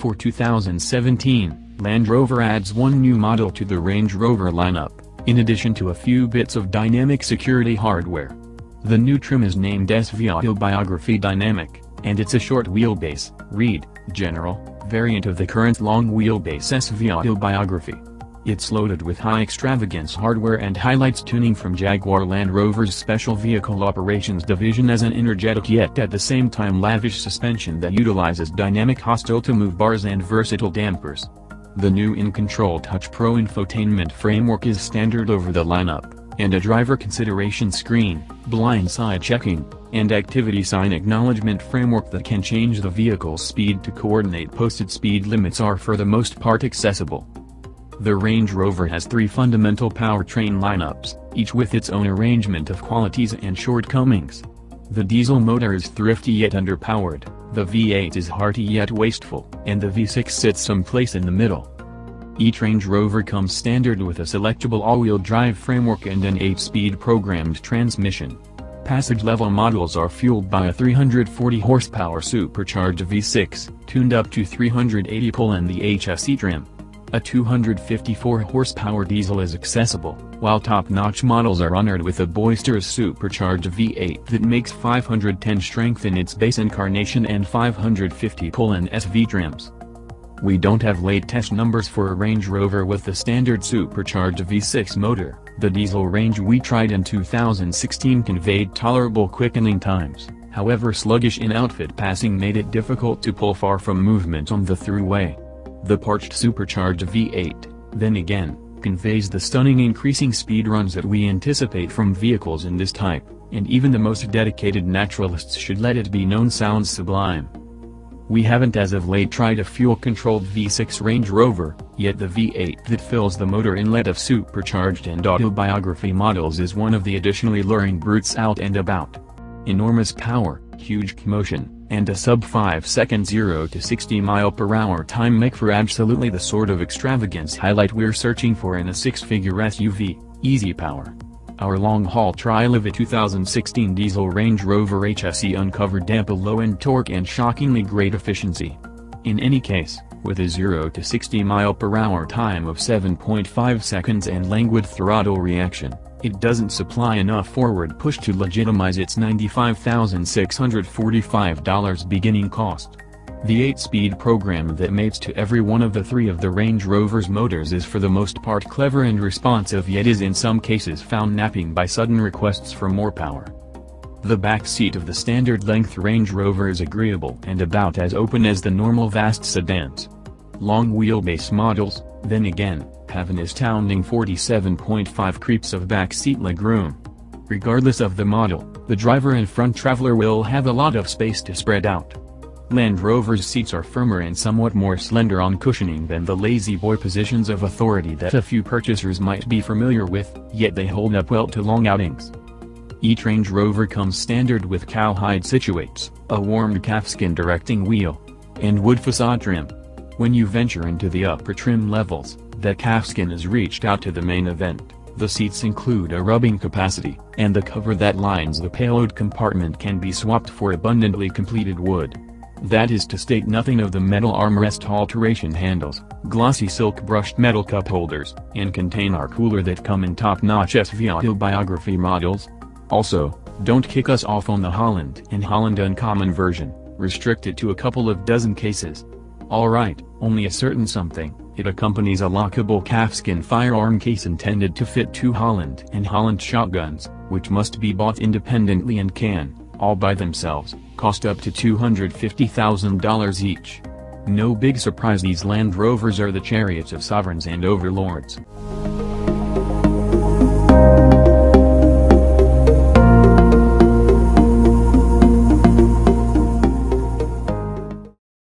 For 2017, Land Rover adds one new model to the Range Rover lineup, in addition to a few bits of dynamic security hardware. The new trim is named SVR Autobiography Dynamic, and it's a short wheelbase, read, general, variant of the current long wheelbase SVR Autobiography. It's loaded with high extravagance hardware and highlights tuning from Jaguar Land Rover's Special Vehicle Operations Division as an energetic yet at the same time lavish suspension that utilizes dynamic hostile-to-move bars and versatile dampers. The new In-Control Touch Pro infotainment framework is standard over the lineup, and a driver consideration screen, blindside checking, and activity sign acknowledgement framework that can change the vehicle's speed to coordinate posted speed limits are for the most part accessible. The Range Rover has three fundamental powertrain lineups, each with its own arrangement of qualities and shortcomings. The diesel motor is thrifty yet underpowered, the V8 is hearty yet wasteful, and the V6 sits someplace in the middle. Each Range Rover comes standard with a selectable all-wheel drive framework and an 8-speed programmed transmission. Passage-level models are fueled by a 340 horsepower supercharged V6, tuned up to 380 pull and the HSE trim. A 254 horsepower diesel is accessible, while top-notch models are honored with a boisterous supercharged V8 that makes 510 strength in its base incarnation and 550 pull and SV trims. We don't have late test numbers for a Range Rover with the standard supercharged V6 motor. The diesel range we tried in 2016 conveyed tolerable quickening times, however sluggish in-outfit passing made it difficult to pull far from movement on the throughway. The parched supercharged V8, then again, conveys the stunning increasing speed runs that we anticipate from vehicles in this type, and even the most dedicated naturalists should let it be known sounds sublime. We haven't as of late tried a fuel-controlled V6 Range Rover, yet the V8 that fills the motor inlet of supercharged and autobiography models is one of the additionally luring brutes out and about. Enormous power, huge motion, and a sub-5-second 0 to 60 mph time make for absolutely the sort of extravagance highlight we're searching for in a six-figure SUV, easy power. Our long-haul trial of a 2016 diesel Range Rover HSE uncovered ample low-end torque and shockingly great efficiency. In any case, with a 0 to 60 mph time of 7.5 seconds and languid throttle reaction, it doesn't supply enough forward push to legitimize its $95,645 beginning cost. The 8-speed program that mates to every one of the three of the Range Rover's motors is for the most part clever and responsive, yet is in some cases found napping by sudden requests for more power. The back seat of the standard-length Range Rover is agreeable and about as open as the normal vast sedans. Long wheelbase models, then again, have an astounding 47.5 creeps of back seat legroom. Regardless of the model, the driver and front traveler will have a lot of space to spread out. Land Rover's seats are firmer and somewhat more slender on cushioning than the lazy boy positions of authority that a few purchasers might be familiar with, yet they hold up well to long outings. Each Range Rover comes standard with cowhide situates, a warmed calfskin directing wheel, and wood facade trim. When you venture into the upper trim levels, that calfskin is reached out to the main event. The seats include a rubbing capacity, and the cover that lines the payload compartment can be swapped for abundantly completed wood. That is to state nothing of the metal armrest alteration handles, glossy silk brushed metal cup holders, and container cooler that come in top-notch SVR Autobiography models. Also, don't kick us off on the Holland and Holland Uncommon version, restricted to a couple of dozen cases. Alright, only a certain something, it accompanies a lockable calfskin firearm case intended to fit two Holland and Holland shotguns, which must be bought independently and can, all by themselves, cost up to $250,000 each. No big surprise, these Land Rovers are the chariots of sovereigns and overlords.